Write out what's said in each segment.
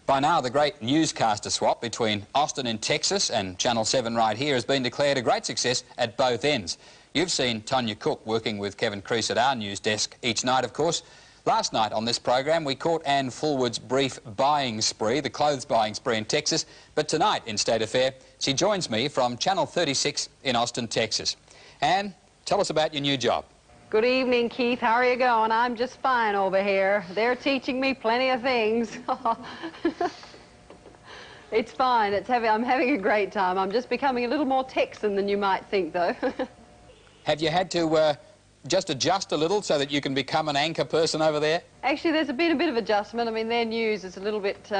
By now, the great newscaster swap between Austin in Texas and Channel 7 right here has been declared a great success at both ends. You've seen Tonya Cook working with Kevin Crease at our news desk each night, of course. Last night on this program, we caught Anne Fulwood's brief buying spree, the clothes buying spree in Texas. But tonight in State Affair, she joins me from Channel 36 in Austin, Texas. Anne, tell us about your new job. Good evening, Keith. How are you going? I'm just fine over here. They're teaching me plenty of things. It's fine. I'm having a great time. I'm just becoming a little more Texan than you might think, though. Have you had to just adjust a little so that you can become an anchor person over there? Actually, there's been a bit of adjustment. I mean, their news is a little bit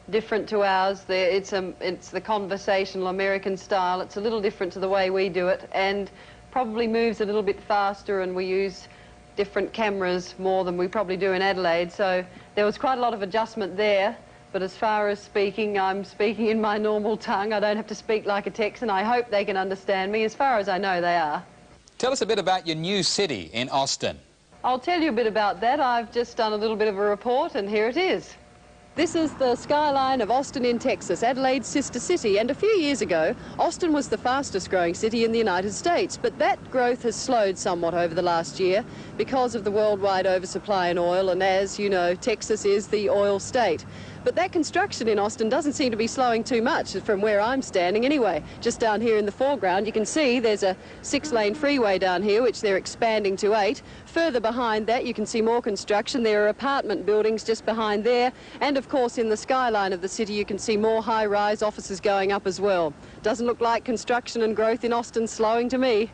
different to ours. It's the conversational American style. It's a little different to the way we do it, and probably moves a little bit faster, and we use different cameras more than we probably do in Adelaide. So there was quite a lot of adjustment there. But as far as speaking, I'm speaking in my normal tongue. I don't have to speak like a Texan. I hope they can understand me. As far as I know, they are. Tell us a bit about your new city in Austin. I'll tell you a bit about that. I've just done a little bit of a report, and here it is. This is the skyline of Austin in Texas, Adelaide's sister city, and a few years ago, Austin was the fastest growing city in the United States, but that growth has slowed somewhat over the last year because of the worldwide oversupply in oil, and as you know, Texas is the oil state. But that construction in Austin doesn't seem to be slowing too much from where I'm standing anyway. Just down here in the foreground, you can see there's a 6-lane freeway down here, which they're expanding to 8. Further behind that, you can see more construction. There are apartment buildings just behind there. And of course, in the skyline of the city, you can see more high-rise offices going up as well. Doesn't look like construction and growth in Austin's slowing to me.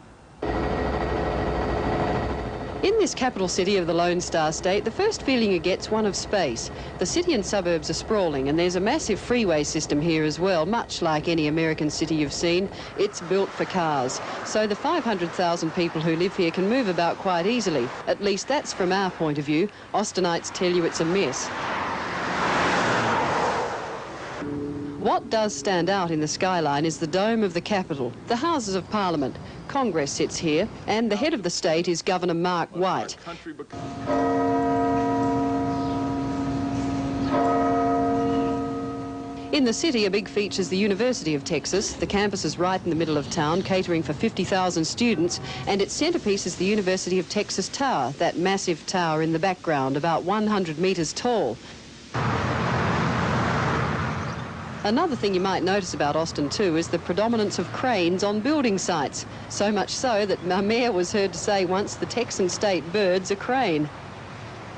In this capital city of the Lone Star State, the first feeling you get's one of space. The city and suburbs are sprawling, and there's a massive freeway system here as well, much like any American city you've seen. It's built for cars. So the 500,000 people who live here can move about quite easily. At least that's from our point of view. Austinites tell you it's a mess. What does stand out in the skyline is the dome of the Capitol, the Houses of Parliament. Congress sits here, and the head of the state is Governor Mark White. In the city, a big feature is the University of Texas. The campus is right in the middle of town, catering for 50,000 students, and its centrepiece is the University of Texas Tower, that massive tower in the background, about 100 metres tall. Another thing you might notice about Austin too is the predominance of cranes on building sites. So much so that my mayor was heard to say once, the Texan state bird's a crane.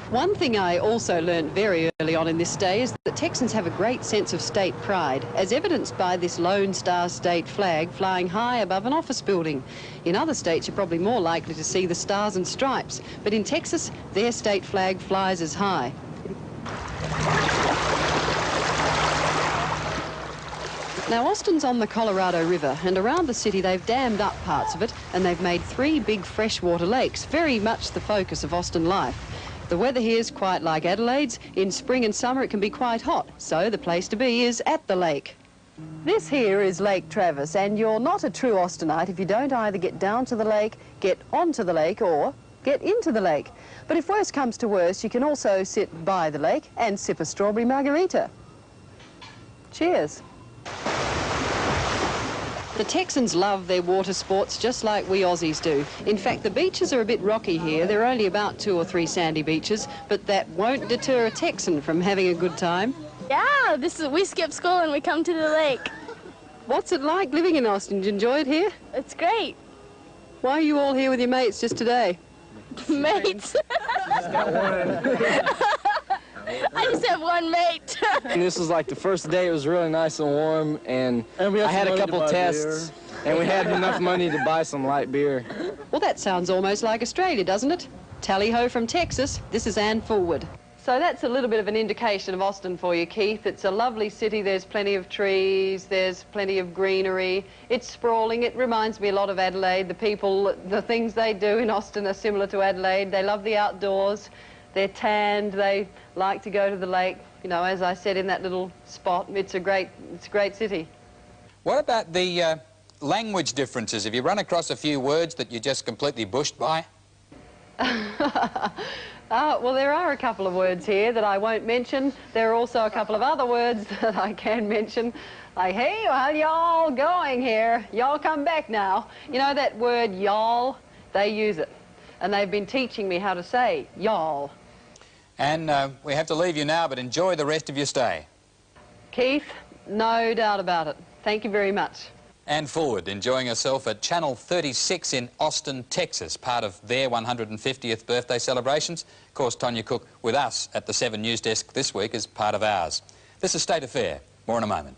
One thing I also learnt very early on in this day is that Texans have a great sense of state pride, as evidenced by this Lone Star State flag flying high above an office building. In other states, you're probably more likely to see the stars and stripes, but in Texas, their state flag flies as high. Now, Austin's on the Colorado River, and around the city they've dammed up parts of it, and they've made 3 big freshwater lakes, very much the focus of Austin life. The weather here is quite like Adelaide's. In spring and summer it can be quite hot, so the place to be is at the lake. This here is Lake Travis, and you're not a true Austinite if you don't either get down to the lake, get onto the lake, or get into the lake. But if worse comes to worse, you can also sit by the lake and sip a strawberry margarita. Cheers. The Texans love their water sports just like we Aussies do. In fact, the beaches are a bit rocky here. There are only about 2 or 3 sandy beaches, but that won't deter a Texan from having a good time. Yeah, we skip school and we come to the lake. What's it like living in Austin? Do you enjoy it here? It's great. Why are you all here with your mates just today? Mates? I just have one mate. And this was like the first day. It was really nice and warm, and I had a couple tests, and we had enough money to buy some light beer. Well, that sounds almost like Australia, doesn't it? Tally-ho from Texas. This is Anne Fulwood. So that's a little bit of an indication of Austin for you, Keith. It's a lovely city. There's plenty of trees. There's plenty of greenery. It's sprawling. It reminds me a lot of Adelaide. The people, the things they do in Austin are similar to Adelaide. They love the outdoors. They're tanned. They like to go to the lake. You know, as I said, in that little spot. It's a great city. What about the language differences? Have you run across a few words that you're just completely bushed by? Well, there are a couple of words here that I won't mention. There are also a couple of other words that I can mention. Like, hey, how y'all going here? Y'all come back now. You know that word y'all? They use it. And they've been teaching me how to say y'all. And we have to leave you now, but enjoy the rest of your stay. Keith, no doubt about it. Thank you very much. Anne Forward enjoying herself at Channel 36 in Austin, Texas, part of their 150th birthday celebrations. Of course, Tonya Cook with us at the 7 News Desk this week as part of ours. This is State Affair. More in a moment.